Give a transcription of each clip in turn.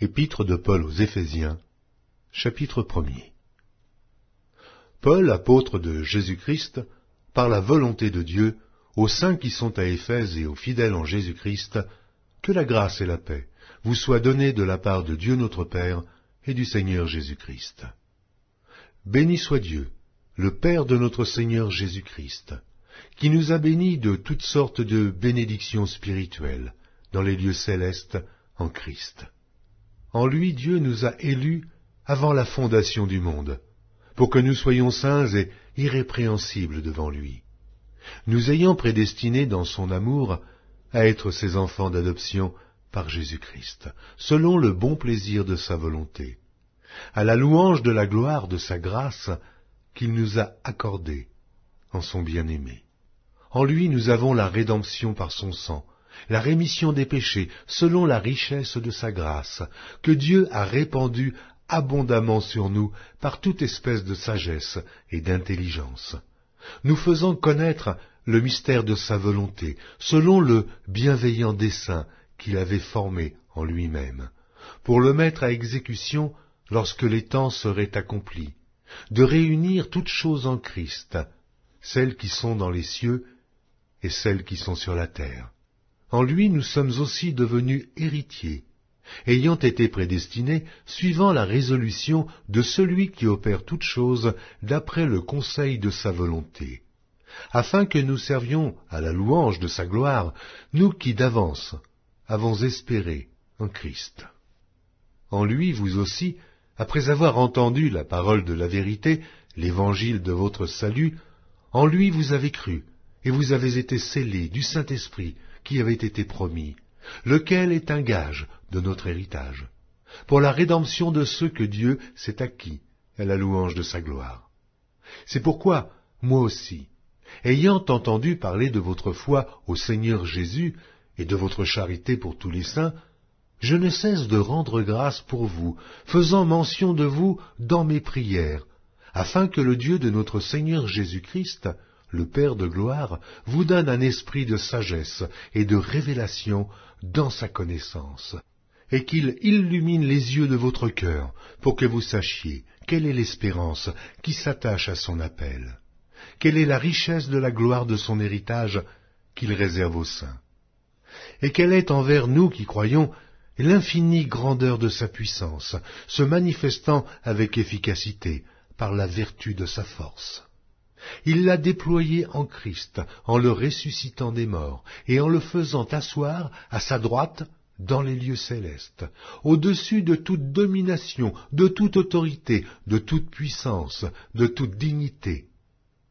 Épître de Paul aux Éphésiens, chapitre 1er. Paul, apôtre de Jésus-Christ, par la volonté de Dieu, aux saints qui sont à Éphèse et aux fidèles en Jésus-Christ, que la grâce et la paix vous soient données de la part de Dieu notre Père et du Seigneur Jésus-Christ. Béni soit Dieu, le Père de notre Seigneur Jésus-Christ, qui nous a bénis de toutes sortes de bénédictions spirituelles dans les lieux célestes en Christ. En lui, Dieu nous a élus avant la fondation du monde, pour que nous soyons saints et irrépréhensibles devant lui, nous ayant prédestinés dans son amour à être ses enfants d'adoption par Jésus-Christ, selon le bon plaisir de sa volonté, à la louange de la gloire de sa grâce qu'il nous a accordée en son bien-aimé. En lui nous avons la rédemption par son sang, la rémission des péchés, selon la richesse de sa grâce, que Dieu a répandue abondamment sur nous par toute espèce de sagesse et d'intelligence, nous faisant connaître le mystère de sa volonté, selon le bienveillant dessein qu'il avait formé en lui-même, pour le mettre à exécution lorsque les temps seraient accomplis, de réunir toutes choses en Christ, celles qui sont dans les cieux et celles qui sont sur la terre. En lui nous sommes aussi devenus héritiers, ayant été prédestinés suivant la résolution de celui qui opère toutes choses d'après le conseil de sa volonté, afin que nous servions à la louange de sa gloire, nous qui d'avance avons espéré en Christ. En lui, vous aussi, après avoir entendu la parole de la vérité, l'évangile de votre salut, en lui vous avez cru, et vous avez été scellés du Saint-Esprit qui avait été promis, lequel est un gage de notre héritage, pour la rédemption de ceux que Dieu s'est acquis à la louange de sa gloire. C'est pourquoi, moi aussi, ayant entendu parler de votre foi au Seigneur Jésus et de votre charité pour tous les saints, je ne cesse de rendre grâce pour vous, faisant mention de vous dans mes prières, afin que le Dieu de notre Seigneur Jésus-Christ, le Père de gloire, vous donne un esprit de sagesse et de révélation dans sa connaissance, et qu'il illumine les yeux de votre cœur, pour que vous sachiez quelle est l'espérance qui s'attache à son appel, quelle est la richesse de la gloire de son héritage qu'il réserve aux saints, et quelle est envers nous qui croyons l'infinie grandeur de sa puissance, se manifestant avec efficacité par la vertu de sa force. Il l'a déployé en Christ, en le ressuscitant des morts, et en le faisant asseoir à sa droite dans les lieux célestes, au-dessus de toute domination, de toute autorité, de toute puissance, de toute dignité,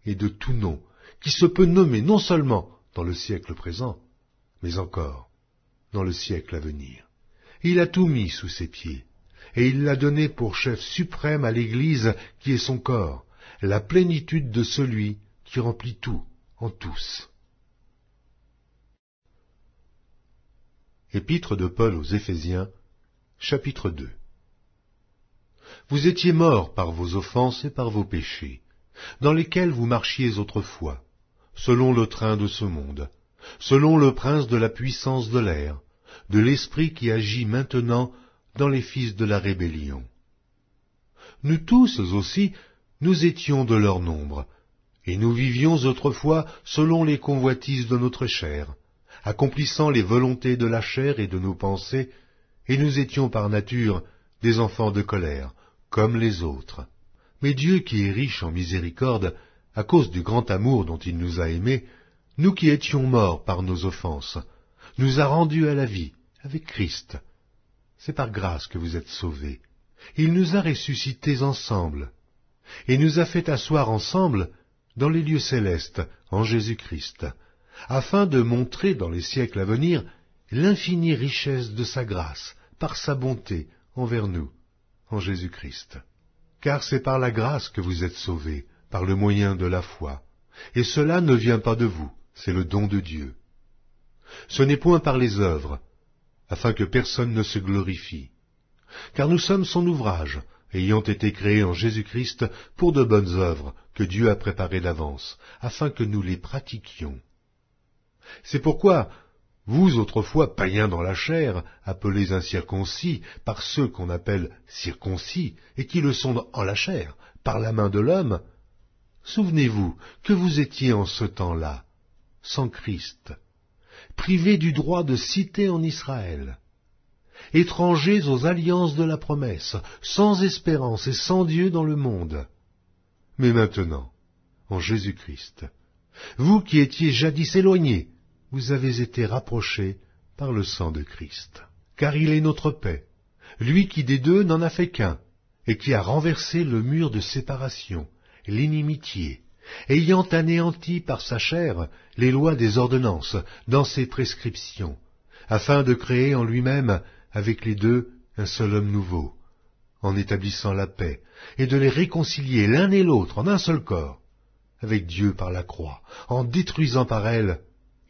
et de tout nom, qui se peut nommer non seulement dans le siècle présent, mais encore dans le siècle à venir. Il a tout mis sous ses pieds, et il l'a donné pour chef suprême à l'Église qui est son corps, la plénitude de celui qui remplit tout en tous. Épître de Paul aux Éphésiens, chapitre 2. Vous étiez morts par vos offenses et par vos péchés, dans lesquels vous marchiez autrefois, selon le train de ce monde, selon le prince de la puissance de l'air, de l'esprit qui agit maintenant dans les fils de la rébellion. Nous tous aussi, nous étions de leur nombre, et nous vivions autrefois selon les convoitises de notre chair, accomplissant les volontés de la chair et de nos pensées, et nous étions par nature des enfants de colère, comme les autres. Mais Dieu qui est riche en miséricorde, à cause du grand amour dont il nous a aimés, nous qui étions morts par nos offenses, nous a rendus à la vie avec Christ. C'est par grâce que vous êtes sauvés. Il nous a ressuscités ensemble, et nous a fait asseoir ensemble dans les lieux célestes en Jésus-Christ, afin de montrer dans les siècles à venir l'infinie richesse de sa grâce, par sa bonté envers nous, en Jésus-Christ. Car c'est par la grâce que vous êtes sauvés, par le moyen de la foi, et cela ne vient pas de vous, c'est le don de Dieu. Ce n'est point par les œuvres, afin que personne ne se glorifie, car nous sommes son ouvrage, ayant été créés en Jésus-Christ pour de bonnes œuvres que Dieu a préparées d'avance, afin que nous les pratiquions. C'est pourquoi Vous, autrefois païens dans la chair, appelés incirconcis par ceux qu'on appelle circoncis, et qui le sont en la chair, par la main de l'homme, souvenez-vous que vous étiez en ce temps-là, sans Christ, privés du droit de cité en Israël, étrangers aux alliances de la promesse, sans espérance et sans Dieu dans le monde. Mais maintenant, en Jésus-Christ, vous qui étiez jadis éloignés, vous avez été rapprochés par le sang de Christ. Car il est notre paix, lui qui des deux n'en a fait qu'un, et qui a renversé le mur de séparation, l'inimitié, ayant anéanti par sa chair les lois des ordonnances dans ses prescriptions, afin de créer en lui-même avec les deux un seul homme nouveau, en établissant la paix, et de les réconcilier l'un et l'autre en un seul corps, avec Dieu par la croix, en détruisant par elle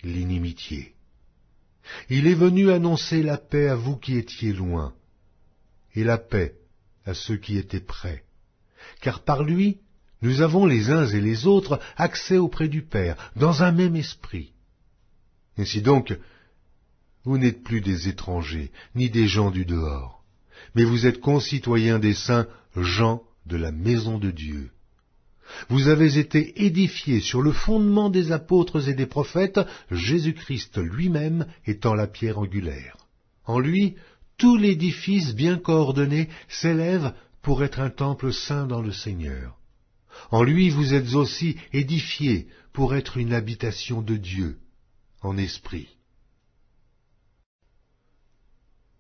l'inimitié. Il est venu annoncer la paix à vous qui étiez loin, et la paix à ceux qui étaient près. Car par lui, nous avons les uns et les autres accès auprès du Père, dans un même esprit. Ainsi donc, vous n'êtes plus des étrangers, ni des gens du dehors, mais vous êtes concitoyens des saints, gens de la maison de Dieu. Vous avez été édifiés sur le fondement des apôtres et des prophètes, Jésus-Christ lui-même étant la pierre angulaire. En lui, tout l'édifice bien coordonné s'élève pour être un temple saint dans le Seigneur. En lui, vous êtes aussi édifiés pour être une habitation de Dieu, en esprit.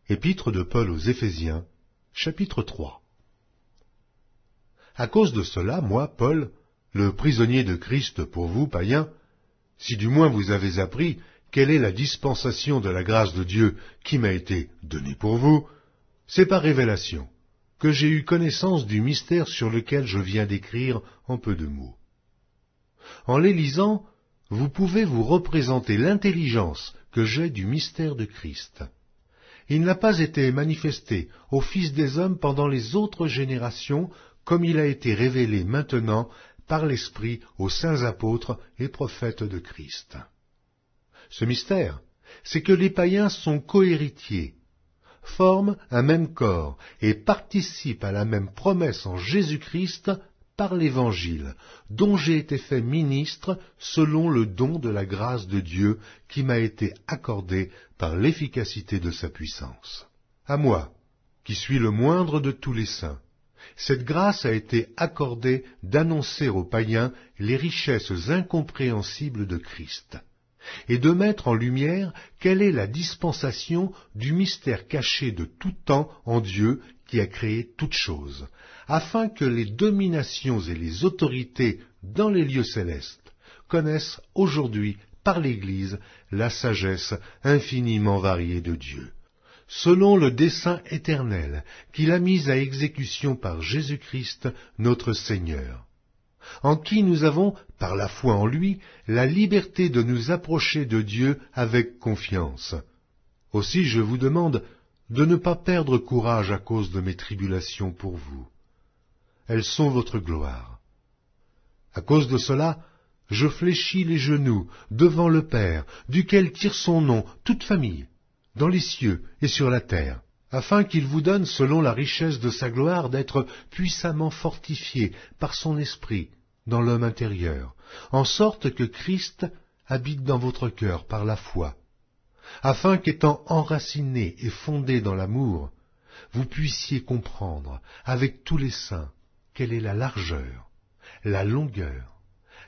Épître de Paul aux Éphésiens, chapitre 3. À cause de cela, moi, Paul, le prisonnier de Christ pour vous, païens, si du moins vous avez appris quelle est la dispensation de la grâce de Dieu qui m'a été donnée pour vous, c'est par révélation que j'ai eu connaissance du mystère sur lequel je viens d'écrire en peu de mots. En les lisant, vous pouvez vous représenter l'intelligence que j'ai du mystère de Christ. Il n'a pas été manifesté aux fils des hommes pendant les autres générations, comme il a été révélé maintenant par l'Esprit aux saints apôtres et prophètes de Christ. Ce mystère, c'est que les païens sont cohéritiers, forment un même corps et participent à la même promesse en Jésus-Christ par l'Évangile, dont j'ai été fait ministre selon le don de la grâce de Dieu qui m'a été accordé par l'efficacité de sa puissance. À moi, qui suis le moindre de tous les saints, cette grâce a été accordée d'annoncer aux païens les richesses incompréhensibles de Christ, et de mettre en lumière quelle est la dispensation du mystère caché de tout temps en Dieu qui a créé toutes choses, afin que les dominations et les autorités dans les lieux célestes connaissent aujourd'hui par l'Église la sagesse infiniment variée de Dieu, selon le dessein éternel qu'il a mis à exécution par Jésus-Christ notre Seigneur, en qui nous avons, par la foi en lui, la liberté de nous approcher de Dieu avec confiance. Aussi je vous demande de ne pas perdre courage à cause de mes tribulations pour vous. Elles sont votre gloire. À cause de cela, je fléchis les genoux devant le Père, duquel tire son nom toute famille, dans les cieux et sur la terre, afin qu'il vous donne, selon la richesse de sa gloire, d'être puissamment fortifié par son esprit dans l'homme intérieur, en sorte que Christ habite dans votre cœur par la foi, afin qu'étant enraciné et fondé dans l'amour, vous puissiez comprendre, avec tous les saints, quelle est la largeur, la longueur,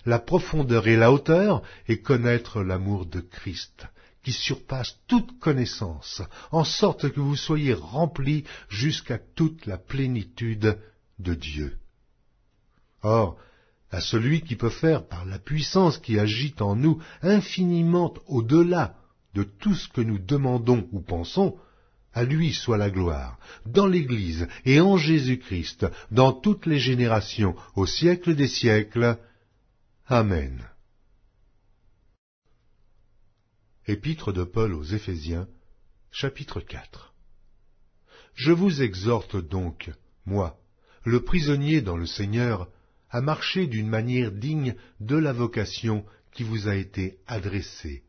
la profondeur et la hauteur, et connaître l'amour de Christ, qui surpasse toute connaissance, en sorte que vous soyez remplis jusqu'à toute la plénitude de Dieu. Or, à celui qui peut faire, par la puissance qui agit en nous, infiniment au-delà de tout ce que nous demandons ou pensons, à lui soit la gloire, dans l'Église et en Jésus-Christ, dans toutes les générations, au siècle des siècles. Amen. Épître de Paul aux Éphésiens, chapitre 4. Je vous exhorte donc, moi, le prisonnier dans le Seigneur, à marcher d'une manière digne de la vocation qui vous a été adressée,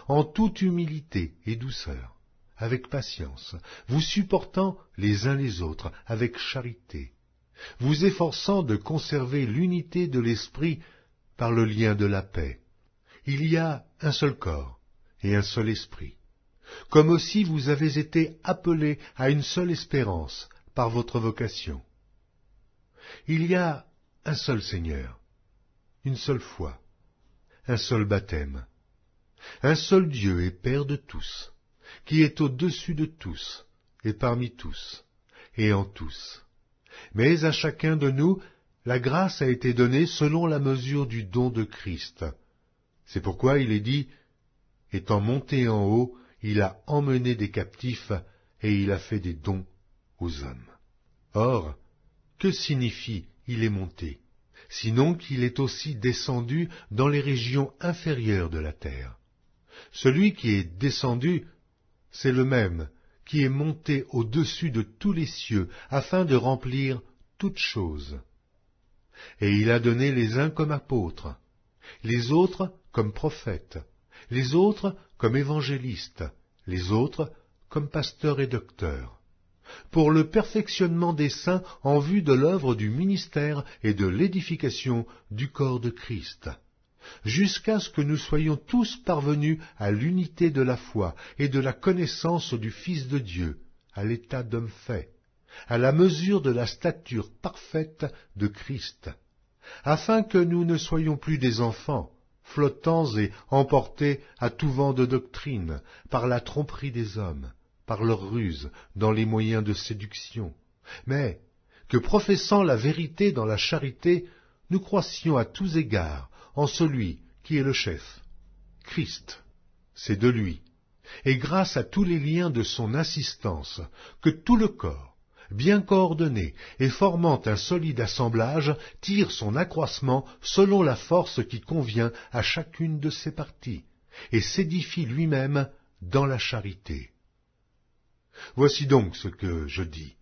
en toute humilité et douceur, avec patience, vous supportant les uns les autres avec charité, vous efforçant de conserver l'unité de l'esprit par le lien de la paix. Il y a un seul corps et un seul esprit, comme aussi vous avez été appelés à une seule espérance par votre vocation. Il y a un seul Seigneur, une seule foi, un seul baptême, un seul Dieu et Père de tous, qui est au-dessus de tous, et parmi tous, et en tous. Mais à chacun de nous, la grâce a été donnée selon la mesure du don de Christ. C'est pourquoi il est dit, « Étant monté en haut, il a emmené des captifs, et il a fait des dons aux hommes. » Or, que signifie « il est monté » sinon qu'il est aussi descendu dans les régions inférieures de la terre. Celui qui est descendu, c'est le même qui est monté au-dessus de tous les cieux, afin de remplir toutes choses. Et il a donné les uns comme apôtres, les autres comme prophètes, les autres comme évangélistes, les autres comme pasteurs et docteurs, pour le perfectionnement des saints en vue de l'œuvre du ministère et de l'édification du corps de Christ, jusqu'à ce que nous soyons tous parvenus à l'unité de la foi et de la connaissance du Fils de Dieu, à l'état d'homme fait, à la mesure de la stature parfaite de Christ, afin que nous ne soyons plus des enfants, flottants et emportés à tout vent de doctrine, par la tromperie des hommes, par leur ruse, dans les moyens de séduction, mais que, professant la vérité dans la charité, nous croissions à tous égards en celui qui est le chef, Christ. C'est de lui, et grâce à tous les liens de son assistance, que tout le corps, bien coordonné et formant un solide assemblage, tire son accroissement selon la force qui convient à chacune de ses parties, et s'édifie lui-même dans la charité. Voici donc ce que je dis,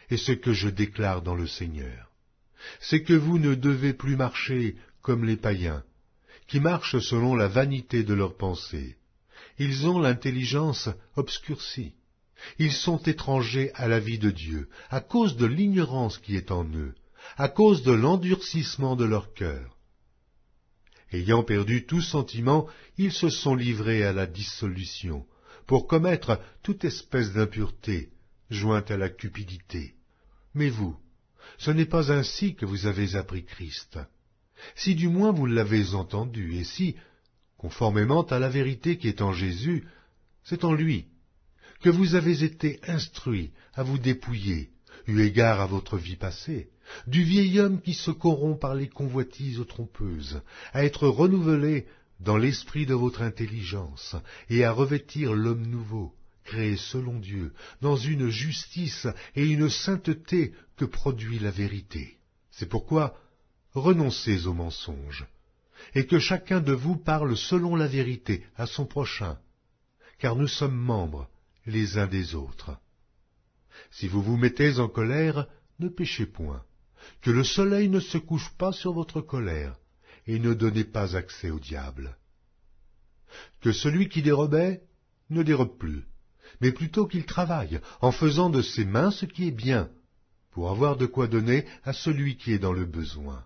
et ce que je déclare dans le Seigneur. C'est que vous ne devez plus marcher comme les païens, qui marchent selon la vanité de leurs pensées. Ils ont l'intelligence obscurcie. Ils sont étrangers à la vie de Dieu, à cause de l'ignorance qui est en eux, à cause de l'endurcissement de leur cœur. Ayant perdu tout sentiment, ils se sont livrés à la dissolution, pour commettre toute espèce d'impureté, jointe à la cupidité. Mais vous, ce n'est pas ainsi que vous avez appris Christ. Si du moins vous l'avez entendu, et si, conformément à la vérité qui est en Jésus, c'est en lui que vous avez été instruits à vous dépouiller, eu égard à votre vie passée, du vieil homme qui se corrompt par les convoitises trompeuses, à être renouvelé dans l'esprit de votre intelligence, et à revêtir l'homme nouveau, créé selon Dieu, dans une justice et une sainteté que produit la vérité. C'est pourquoi renoncez aux mensonges, et que chacun de vous parle selon la vérité à son prochain, car nous sommes membres les uns des autres. Si vous vous mettez en colère, ne péchez point, que le soleil ne se couche pas sur votre colère, et ne donnez pas accès au diable. Que celui qui dérobait ne dérobe plus, mais plutôt qu'il travaille, en faisant de ses mains ce qui est bien, pour avoir de quoi donner à celui qui est dans le besoin.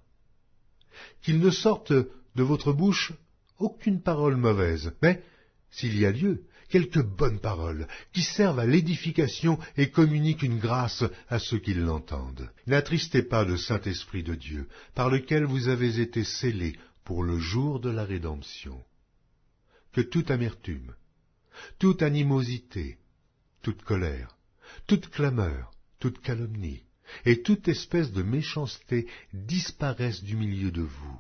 Qu'il ne sorte de votre bouche aucune parole mauvaise, mais, s'il y a lieu, quelques bonnes paroles, qui servent à l'édification et communiquent une grâce à ceux qui l'entendent. N'attristez pas le Saint-Esprit de Dieu, par lequel vous avez été scellés pour le jour de la rédemption. Que toute amertume, toute animosité, toute colère, toute clameur, toute calomnie, et toute espèce de méchanceté disparaissent du milieu de vous.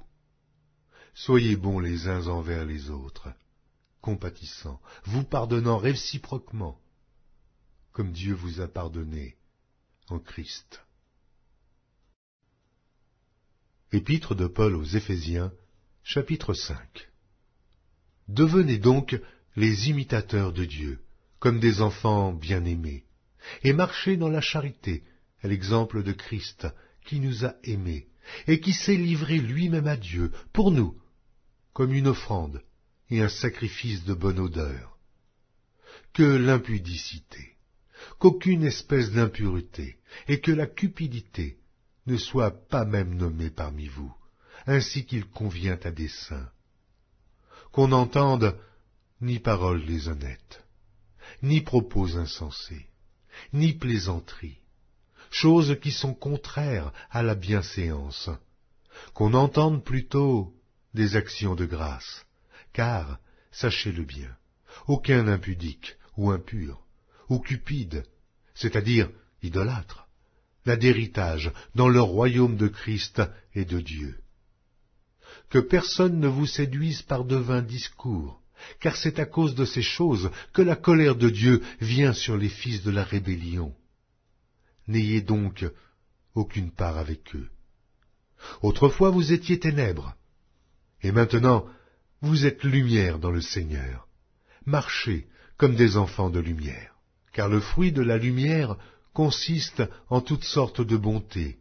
Soyez bons les uns envers les autres, compatissants, vous pardonnant réciproquement, comme Dieu vous a pardonné en Christ. Épître de Paul aux Éphésiens, chapitre 5. Devenez donc les imitateurs de Dieu, comme des enfants bien-aimés, et marchez dans la charité, à l'exemple de Christ, qui nous a aimés, et qui s'est livré lui-même à Dieu, pour nous, comme une offrande, et un sacrifice de bonne odeur. Que l'impudicité, qu'aucune espèce d'impureté, et que la cupidité ne soient pas même nommées parmi vous, ainsi qu'il convient à des saints. Qu'on n'entende ni paroles déshonnêtes, ni propos insensés, ni plaisanteries, choses qui sont contraires à la bienséance, qu'on entende plutôt des actions de grâce, car, sachez-le bien, aucun impudique ou impur, ou cupide, c'est-à-dire idolâtre, n'a d'héritage dans le royaume de Christ et de Dieu. Que personne ne vous séduise par de vains discours, car c'est à cause de ces choses que la colère de Dieu vient sur les fils de la rébellion. N'ayez donc aucune part avec eux. Autrefois vous étiez ténèbres, et maintenant vous êtes lumière dans le Seigneur. Marchez comme des enfants de lumière, car le fruit de la lumière consiste en toutes sortes de bonté,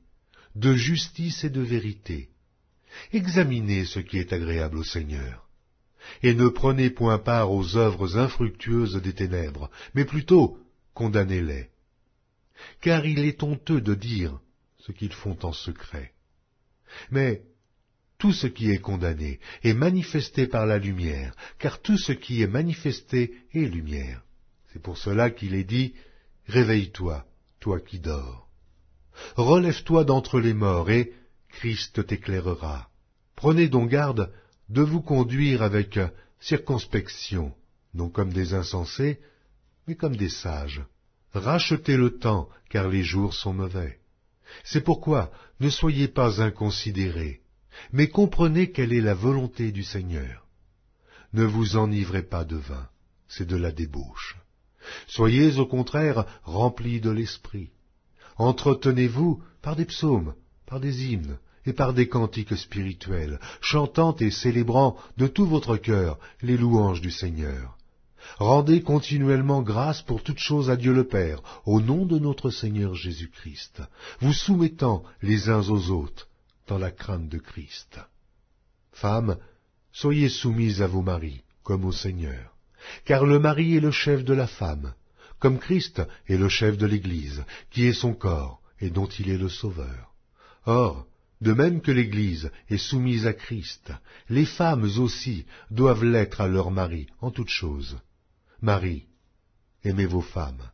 de justice et de vérité. Examinez ce qui est agréable au Seigneur, et ne prenez point part aux œuvres infructueuses des ténèbres, mais plutôt condamnez-les. Car il est honteux de dire ce qu'ils font en secret. Mais tout ce qui est condamné est manifesté par la lumière, car tout ce qui est manifesté est lumière. C'est pour cela qu'il est dit, « Réveille-toi, toi qui dors. Relève-toi d'entre les morts, et Christ t'éclairera. Prenez donc garde de vous conduire avec circonspection, non comme des insensés, mais comme des sages. Rachetez le temps, car les jours sont mauvais. C'est pourquoi ne soyez pas inconsidérés, mais comprenez quelle est la volonté du Seigneur. Ne vous enivrez pas de vin, c'est de la débauche. Soyez au contraire remplis de l'esprit. Entretenez-vous par des psaumes, par des hymnes et par des cantiques spirituels, chantant et célébrant de tout votre cœur les louanges du Seigneur. Rendez continuellement grâce pour toutes choses à Dieu le Père, au nom de notre Seigneur Jésus-Christ, vous soumettant les uns aux autres dans la crainte de Christ. Femmes, soyez soumises à vos maris, comme au Seigneur, car le mari est le chef de la femme, comme Christ est le chef de l'Église, qui est son corps et dont il est le Sauveur. Or, de même que l'Église est soumise à Christ, les femmes aussi doivent l'être à leur mari en toutes choses. Marie, aimez vos femmes,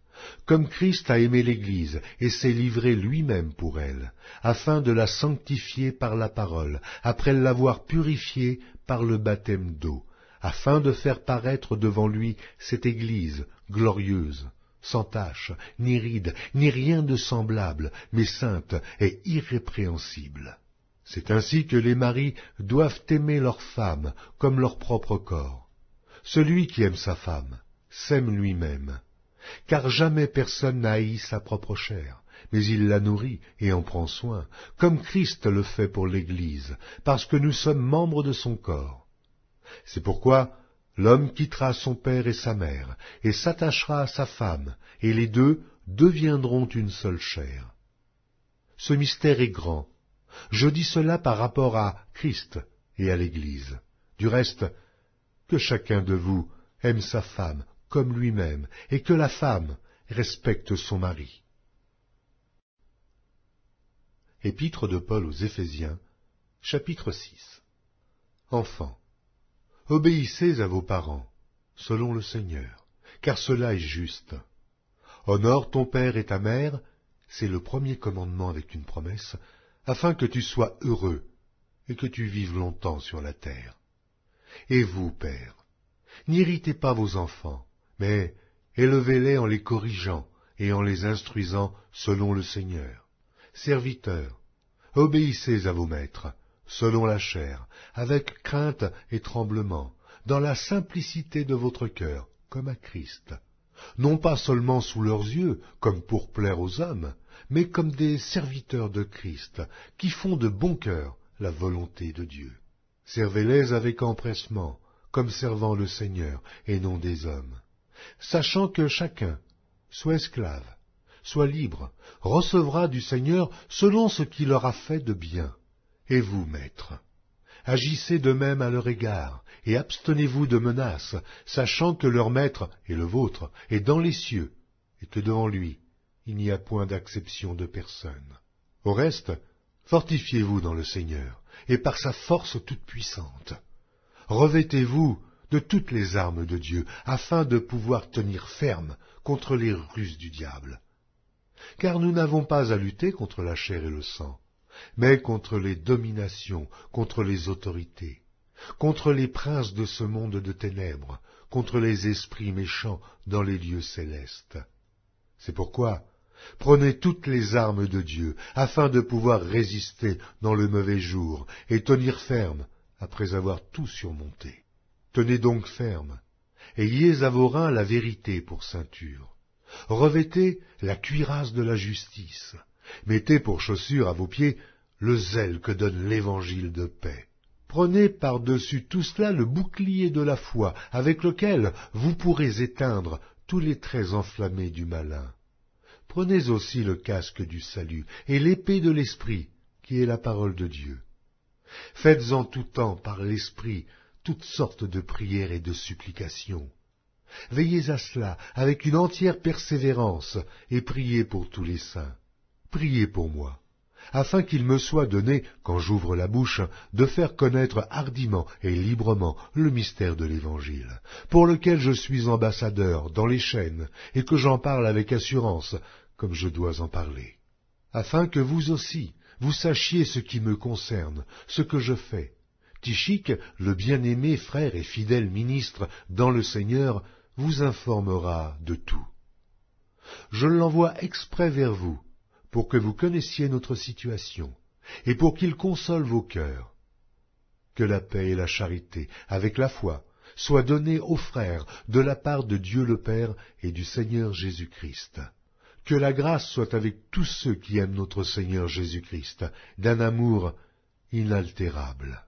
comme Christ a aimé l'Église et s'est livré lui-même pour elle, afin de la sanctifier par la parole, après l'avoir purifiée par le baptême d'eau, afin de faire paraître devant lui cette Église glorieuse, sans tache, ni ride, ni rien de semblable, mais sainte et irrépréhensible. C'est ainsi que les maris doivent aimer leurs femmes comme leur propre corps. Celui qui aime sa femme s'aime lui-même, car jamais personne n'a haï sa propre chair, mais il la nourrit et en prend soin, comme Christ le fait pour l'Église, parce que nous sommes membres de son corps. C'est pourquoi l'homme quittera son père et sa mère, et s'attachera à sa femme, et les deux deviendront une seule chair. Ce mystère est grand. Je dis cela par rapport à Christ et à l'Église. Du reste, que chacun de vous aime sa femme comme lui-même, et que la femme respecte son mari. Épître de Paul aux Éphésiens, chapitre 6. Enfants, obéissez à vos parents, selon le Seigneur, car cela est juste. Honore ton père et ta mère, c'est le premier commandement avec une promesse, afin que tu sois heureux et que tu vives longtemps sur la terre. Et vous, pères, n'irritez pas vos enfants, mais élevez-les en les corrigeant et en les instruisant selon le Seigneur. Serviteurs, obéissez à vos maîtres, selon la chair, avec crainte et tremblement, dans la simplicité de votre cœur, comme à Christ, non pas seulement sous leurs yeux, comme pour plaire aux hommes, mais comme des serviteurs de Christ, qui font de bon cœur la volonté de Dieu. Servez-les avec empressement, comme servant le Seigneur, et non des hommes, sachant que chacun, soit esclave, soit libre, recevra du Seigneur selon ce qu'il aura fait de bien. Et vous, maîtres, agissez de même à leur égard, et abstenez-vous de menaces, sachant que leur maître et le vôtre est dans les cieux, et que devant lui il n'y a point d'acception de personne. Au reste, fortifiez-vous dans le Seigneur, et par sa force toute puissante. Revêtez-vous de toutes les armes de Dieu, afin de pouvoir tenir ferme contre les ruses du diable. Car nous n'avons pas à lutter contre la chair et le sang, mais contre les dominations, contre les autorités, contre les princes de ce monde de ténèbres, contre les esprits méchants dans les lieux célestes. C'est pourquoi, prenez toutes les armes de Dieu, afin de pouvoir résister dans le mauvais jour, et tenir ferme après avoir tout surmonté. Tenez donc ferme, ayez à vos reins la vérité pour ceinture. Revêtez la cuirasse de la justice, mettez pour chaussure à vos pieds le zèle que donne l'évangile de paix. Prenez par-dessus tout cela le bouclier de la foi, avec lequel vous pourrez éteindre tous les traits enflammés du malin. Prenez aussi le casque du salut et l'épée de l'Esprit, qui est la parole de Dieu. Faites en tout temps par l'Esprit toutes sortes de prières et de supplications. Veillez à cela avec une entière persévérance et priez pour tous les saints. Priez pour moi, afin qu'il me soit donné, quand j'ouvre la bouche, de faire connaître hardiment et librement le mystère de l'Évangile, pour lequel je suis ambassadeur dans les chaînes, et que j'en parle avec assurance, comme je dois en parler. Afin que vous aussi, vous sachiez ce qui me concerne, ce que je fais. Tychique, le bien-aimé frère et fidèle ministre dans le Seigneur, vous informera de tout. Je l'envoie exprès vers vous, pour que vous connaissiez notre situation, et pour qu'il console vos cœurs. Que la paix et la charité, avec la foi, soient données aux frères de la part de Dieu le Père et du Seigneur Jésus-Christ. Que la grâce soit avec tous ceux qui aiment notre Seigneur Jésus-Christ, d'un amour inaltérable.